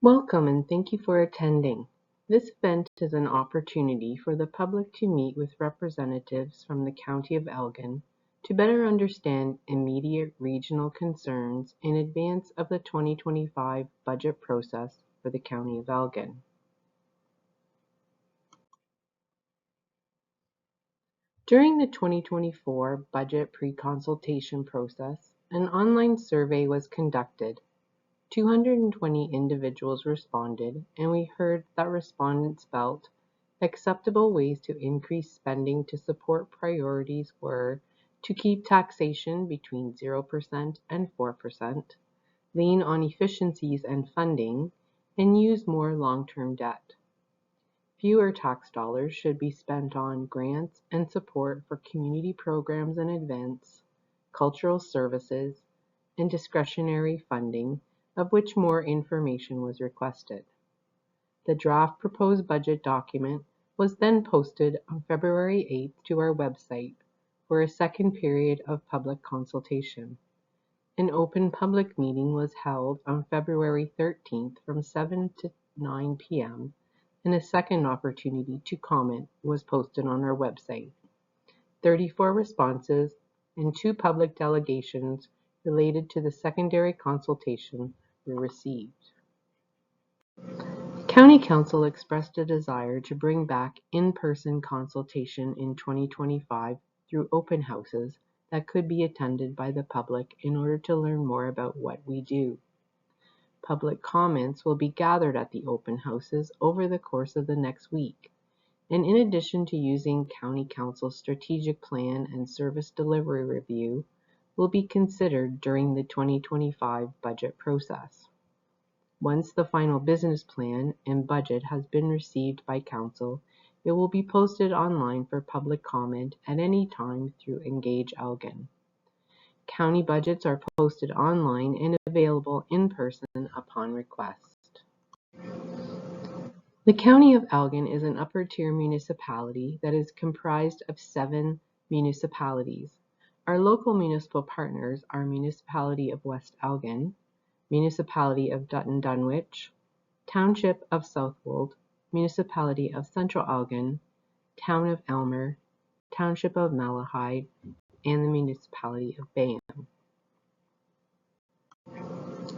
Welcome and thank you for attending. This event is an opportunity for the public to meet with representatives from the County of Elgin to better understand immediate regional concerns in advance of the 2025 budget process for the County of Elgin. During the 2024 budget pre-consultation process, an online survey was conducted. 220 individuals responded, and we heard that respondents felt acceptable ways to increase spending to support priorities were to keep taxation between 0% and 4%, lean on efficiencies and funding, and use more long-term debt. Fewer tax dollars should be spent on grants and support for community programs and events, cultural services, and discretionary funding, of which more information was requested. The draft proposed budget document was then posted on February 8th to our website for a second period of public consultation. An open public meeting was held on February 13th from 7 to 9 p.m., and a second opportunity to comment was posted on our website. 34 responses and 2 public delegations related to the secondary consultation were received. County Council expressed a desire to bring back in-person consultation in 2025 through open houses that could be attended by the public in order to learn more about what we do. Public comments will be gathered at the open houses over the course of the next week, and in addition to using County Council's strategic plan and service delivery review, will be considered during the 2025 budget process. Once the final business plan and budget has been received by Council, it will be posted online for public comment at any time through Engage Elgin. County budgets are posted online and available in person upon request. The County of Elgin is an upper-tier municipality that is comprised of 7 municipalities. Our local municipal partners are Municipality of West Elgin, Municipality of Dutton Dunwich, Township of Southwold, Municipality of Central Elgin, Town of Elmer, Township of Malahide, and the Municipality of Bayham.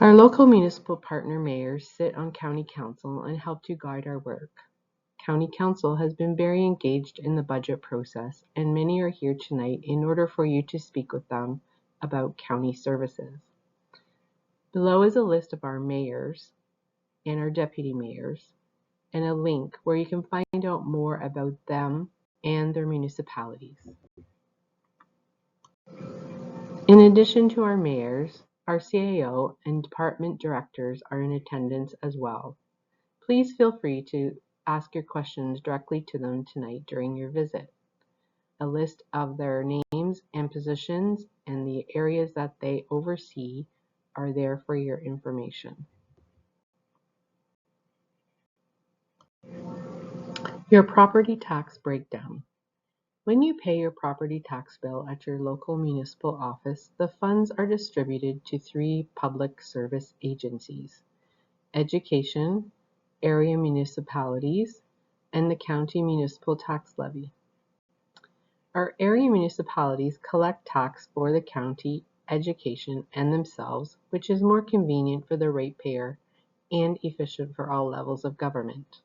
Our local municipal partner mayors sit on County Council and help to guide our work. County Council has been very engaged in the budget process, and many are here tonight in order for you to speak with them about county services. Below is a list of our mayors and our deputy mayors, and a link where you can find out more about them and their municipalities. In addition to our mayors, our CAO and department directors are in attendance as well. Please feel free to ask your questions directly to them tonight during your visit. A list of their names and positions and the areas that they oversee are there for your information. Your property tax breakdown. When you pay your property tax bill at your local municipal office, the funds are distributed to 3 public service agencies: education, area municipalities, and the county municipal tax levy. Our area municipalities collect tax for the county, education, and themselves, which is more convenient for the ratepayer and efficient for all levels of government.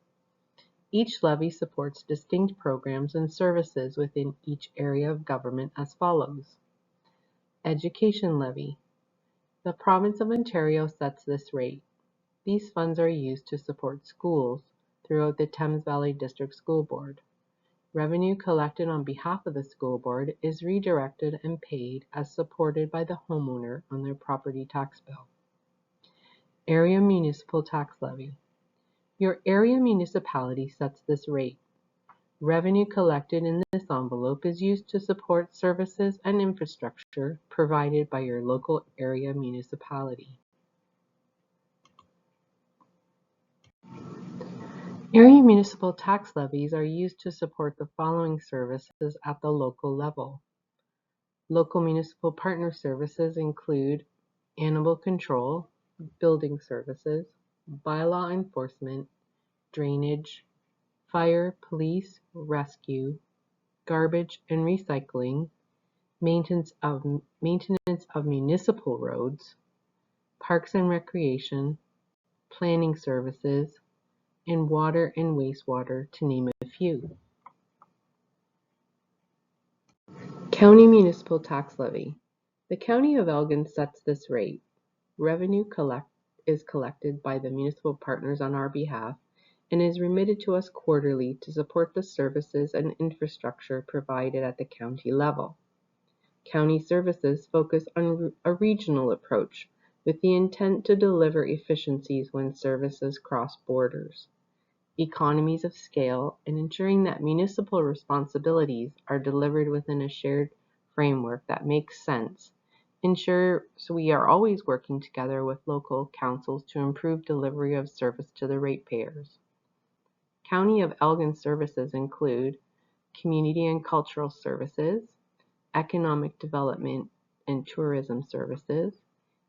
Each levy supports distinct programs and services within each area of government as follows. Education levy. The province of Ontario sets this rate. These funds are used to support schools throughout the Thames Valley District School Board. Revenue collected on behalf of the school board is redirected and paid as supported by the homeowner on their property tax bill. Area municipal tax levy. Your area municipality sets this rate. Revenue collected in this envelope is used to support services and infrastructure provided by your local area municipality. Area municipal tax levies are used to support the following services at the local level. Local municipal partner services include animal control, building services, bylaw enforcement, drainage, fire, police, rescue, garbage and recycling, maintenance of municipal roads, parks and recreation, planning services, and water and wastewater, to name a few. County municipal tax levy. The County of Elgin sets this rate. Revenue is collected by the municipal partners on our behalf and is remitted to us quarterly to support the services and infrastructure provided at the county level. County services focus on a regional approach with the intent to deliver efficiencies when services cross borders, economies of scale, and ensuring that municipal responsibilities are delivered within a shared framework that makes sense. So we are always working together with local councils to improve delivery of service to the ratepayers. County of Elgin services include community and cultural services, economic development and tourism services,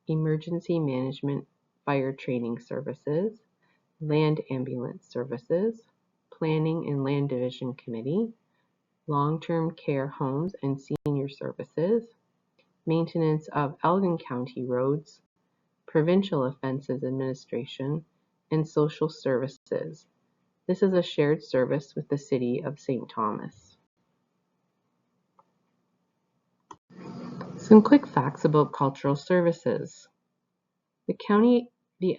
emergency management fire training services, land ambulance services, planning and land division committee, long-term care homes and senior services, maintenance of Elgin County roads, provincial offenses administration, and social services. This is a shared service with the City of St. Thomas. Some quick facts about cultural services. The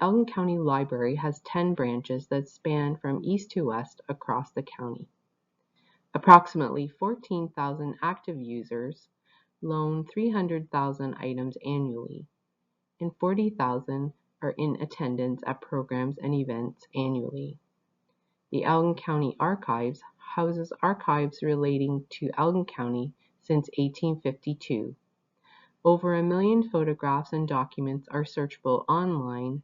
Elgin County Library has 10 branches that span from east to west across the county. Approximately 14,000 active users loan 300,000 items annually, and 40,000 are in attendance at programs and events annually. The Elgin County Archives houses archives relating to Elgin County since 1852. Over 1 million photographs and documents are searchable online,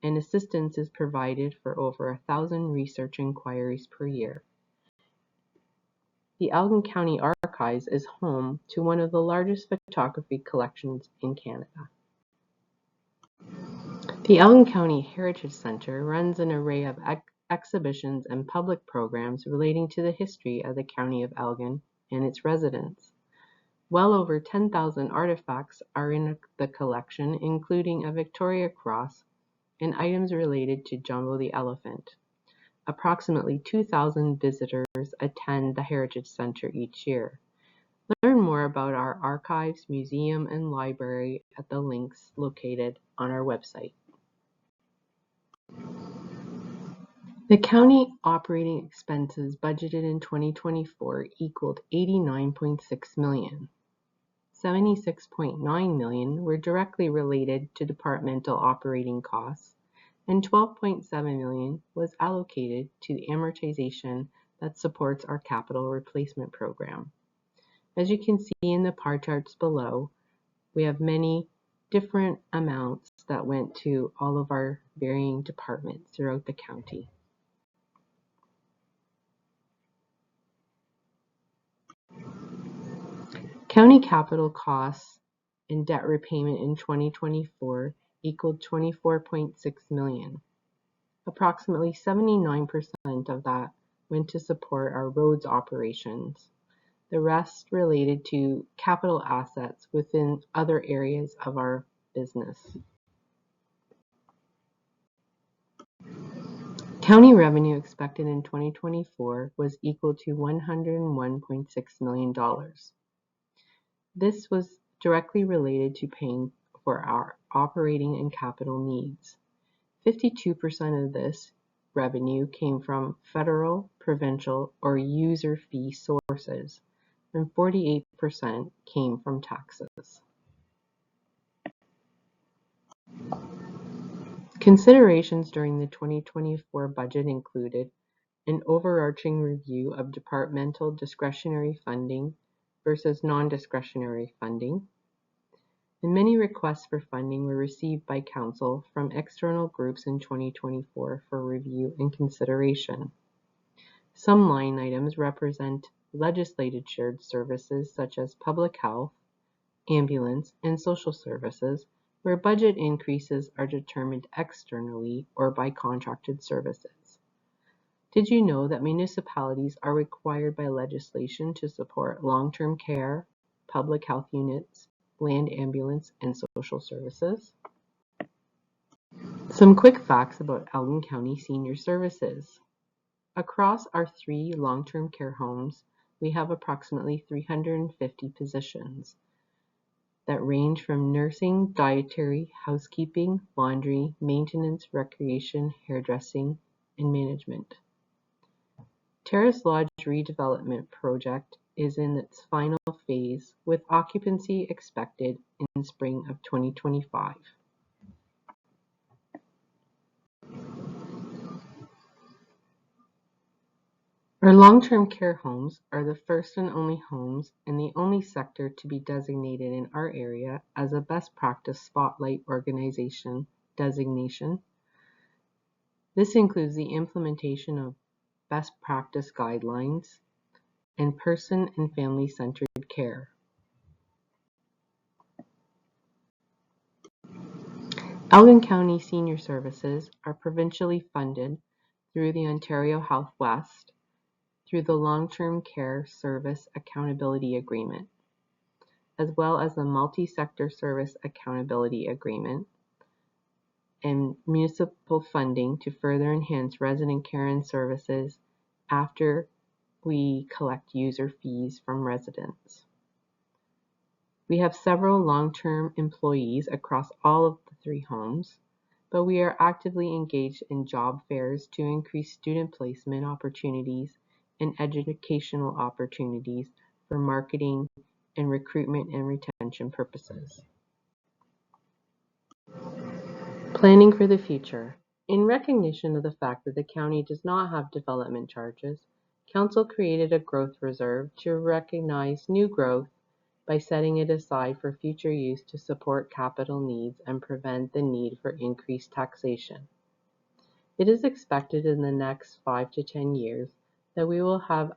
and assistance is provided for over 1,000 research inquiries per year. The Elgin County Archives is home to one of the largest photography collections in Canada. The Elgin County Heritage Center runs an array of exhibitions and public programs relating to the history of the County of Elgin and its residents. Well over 10,000 artifacts are in the collection, including a Victoria Cross and items related to Jumbo the Elephant. Approximately 2,000 visitors attend the Heritage Center each year. Learn more about our archives, museum, and library at the links located on our website. The county operating expenses budgeted in 2024 equaled $89.6 million. $76.9 million were directly related to departmental operating costs, and $12.7 million was allocated to the amortization that supports our capital replacement program. As you can see in the pie charts below, we have many different amounts that went to all of our varying departments throughout the county. County capital costs and debt repayment in 2024 equaled $24.6 million. Approximately 79% of that went to support our roads operations. The rest related to capital assets within other areas of our business. County revenue expected in 2024 was equal to $101.6 million. This was directly related to paying for our operating and capital needs. 52% of this revenue came from federal, provincial, or user fee sources, and 48% came from taxes. Considerations during the 2024 budget included an overarching review of departmental discretionary funding versus non-discretionary funding, and many requests for funding were received by Council from external groups in 2024 for review and consideration. Some line items represent legislated shared services such as public health, ambulance, and social services, where budget increases are determined externally or by contracted services. Did you know that municipalities are required by legislation to support long-term care, public health units, land ambulance, and social services? Some quick facts about Elgin County Senior Services. Across our 3 long-term care homes, we have approximately 350 positions that range from nursing, dietary, housekeeping, laundry, maintenance, recreation, hairdressing, and management. Terrace Lodge redevelopment project is in its final phase, with occupancy expected in spring of 2025. Our long-term care homes are the first and only homes and the only sector to be designated in our area as a best practice spotlight organization designation. This includes the implementation of best practice guidelines and person and family-centered care. Elgin County Senior Services are provincially funded through the Ontario Health West through the Long-Term Care Service Accountability Agreement, as well as the Multi-Sector Service Accountability Agreement, and municipal funding to further enhance resident care and services after we collect user fees from residents. We have several long-term employees across all of the 3 homes, but we are actively engaged in job fairs to increase student placement opportunities and educational opportunities for marketing and recruitment and retention purposes. Planning for the future. In recognition of the fact that the county does not have development charges, Council created a growth reserve to recognize new growth by setting it aside for future use to support capital needs and prevent the need for increased taxation. It is expected in the next 5 to 10 years that we will have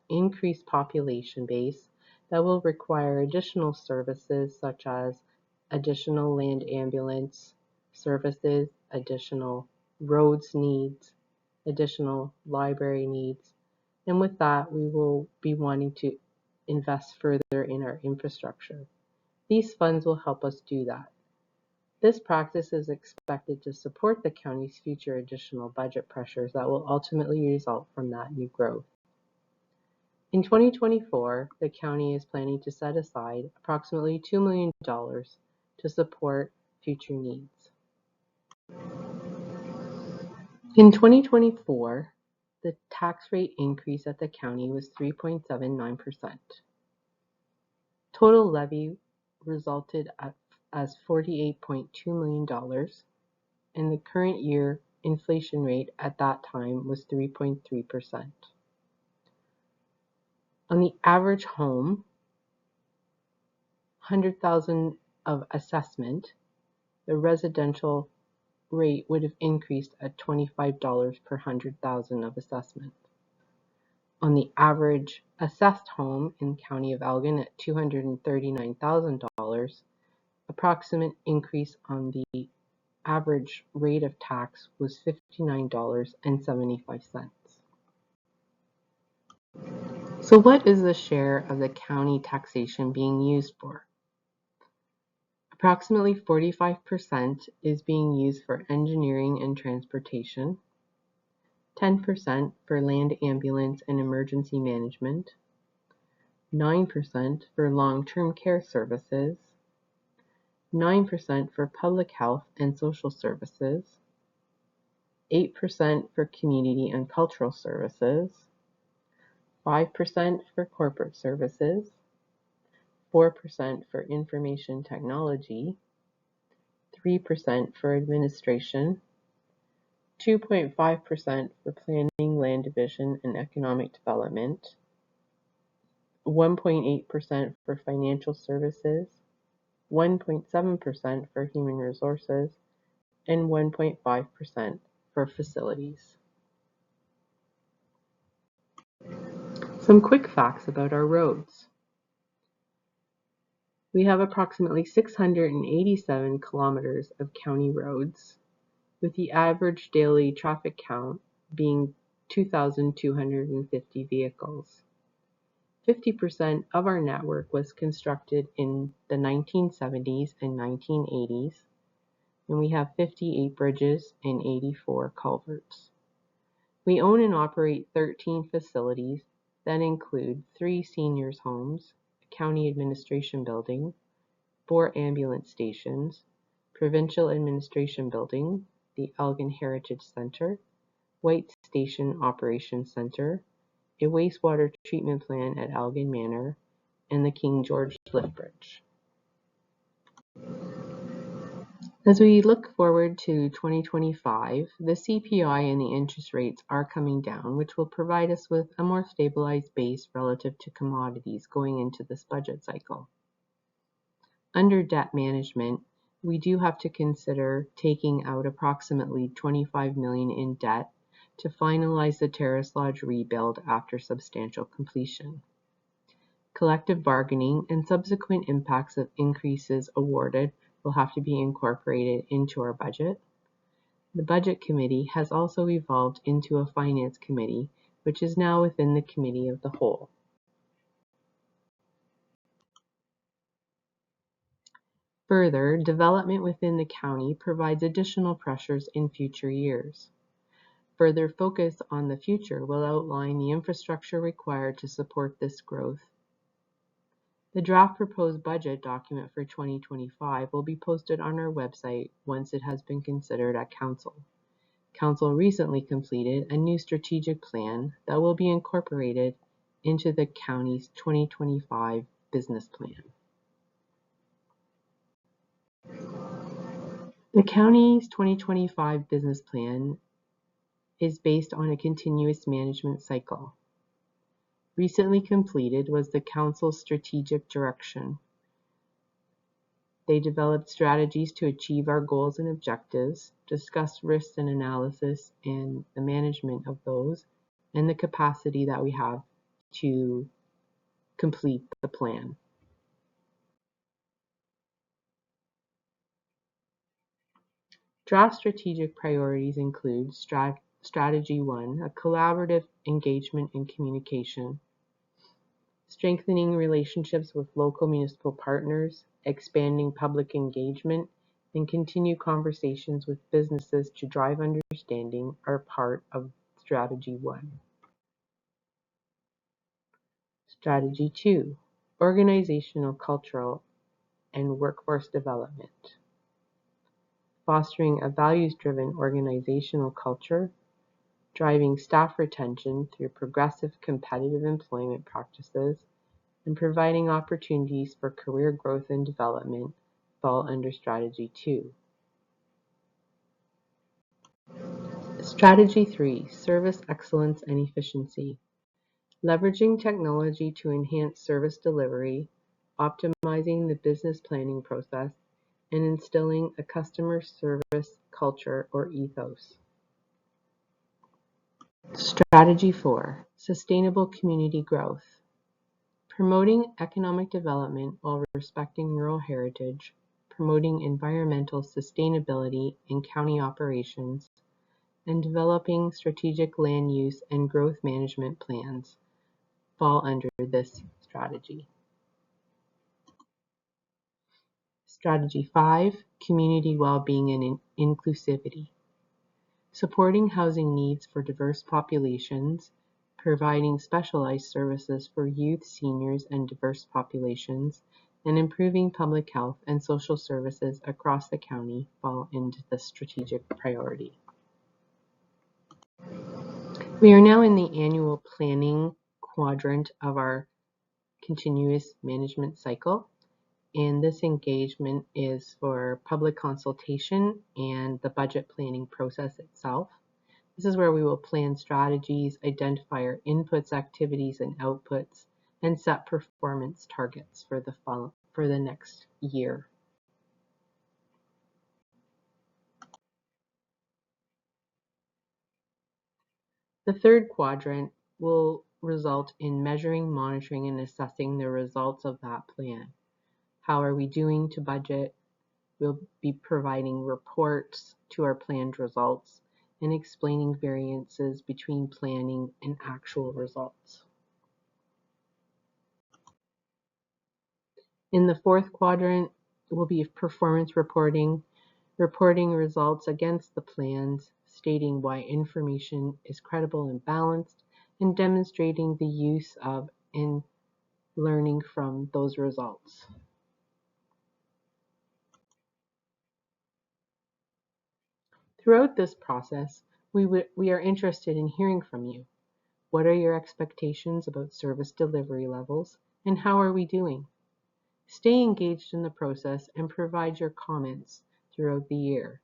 increased population base that will require additional services such as additional land ambulance services, additional roads needs, additional library needs, and with that we will be wanting to invest further in our infrastructure. These funds will help us do that. This practice is expected to support the county's future additional budget pressures that will ultimately result from that new growth. In 2024, the county is planning to set aside approximately $2 million to support future needs. In 2024, the tax rate increase at the county was 3.79%. Total levy resulted as $48.2 million, and the current year inflation rate at that time was 3.3%. On the average home, $100,000 of assessment, the residential rate would have increased at $25 per $100,000 of assessment. On the average assessed home in the County of Elgin at $239,000, approximate increase on the average rate of tax was $59.75. So what is the share of the county taxation being used for? Approximately 45% is being used for engineering and transportation, 10% for land ambulance and emergency management, 9% for long-term care services, 9% for public health and social services, 8% for community and cultural services, 5% for corporate services, 4% for information technology, 3% for administration, 2.5% for planning, land division, and economic development, 1.8% for financial services, 1.7% for human resources, and 1.5% for facilities. Some quick facts about our roads. We have approximately 687 kilometers of county roads, with the average daily traffic count being 2,250 vehicles. 50% of our network was constructed in the 1970s and 1980s, and we have 58 bridges and 84 culverts. We own and operate 13 facilities that include 3 seniors' homes, a county administration building, 4 ambulance stations, provincial administration building, the Elgin Heritage Center, White Station Operations Center, a wastewater treatment plant at Elgin Manor, and the King George Lift Bridge. As we look forward to 2025, the CPI and the interest rates are coming down, which will provide us with a more stabilized base relative to commodities going into this budget cycle. Under debt management, we do have to consider taking out approximately $25 million in debt to finalize the Terrace Lodge rebuild after substantial completion. Collective bargaining and subsequent impacts of increases awarded will have to be incorporated into our budget. The Budget Committee has also evolved into a Finance Committee, which is now within the Committee of the Whole. Further, development within the county provides additional pressures in future years. Further focus on the future will outline the infrastructure required to support this growth. The draft proposed budget document for 2025 will be posted on our website once it has been considered at Council. Council recently completed a new strategic plan that will be incorporated into the county's 2025 business plan. The county's 2025 business plan is based on a continuous management cycle. Recently completed was the Council's strategic direction. They developed strategies to achieve our goals and objectives, discussed risks and analysis and the management of those, and the capacity that we have to complete the plan. Draft strategic priorities include Strategy 1, a collaborative engagement and communication, strengthening relationships with local municipal partners, expanding public engagement, and continue conversations with businesses to drive understanding are part of Strategy 1. Strategy 2, organizational, cultural, and workforce development. Fostering a values-driven organizational culture, driving staff retention through progressive competitive employment practices, and providing opportunities for career growth and development fall under Strategy 2. Strategy 3, service excellence and efficiency. Leveraging technology to enhance service delivery, optimizing the business planning process, and instilling a customer service culture or ethos. Strategy 4, sustainable community growth. Promoting economic development while respecting rural heritage, promoting environmental sustainability in county operations, and developing strategic land use and growth management plans fall under this strategy. Strategy 5, community well-being and inclusivity. Supporting housing needs for diverse populations, providing specialized services for youth, seniors, and diverse populations, and improving public health and social services across the county fall into the strategic priority. We are now in the annual planning quadrant of our continuous management cycle, and this engagement is for public consultation and the budget planning process itself. This is where we will plan strategies, identify our inputs, activities, and outputs, and set performance targets for the next year. The third quadrant will result in measuring, monitoring, and assessing the results of that plan. How are we doing to budget? We'll be providing reports to our planned results and explaining variances between planning and actual results. In the fourth quadrant will be performance reporting, reporting results against the plans, stating why information is credible and balanced, and demonstrating the use of and learning from those results. Throughout this process, we are interested in hearing from you. What are your expectations about service delivery levels, and how are we doing? Stay engaged in the process and provide your comments throughout the year.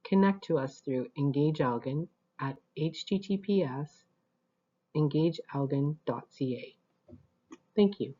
Connect to us through Engage Elgin at https://engageelgin.ca. Thank you.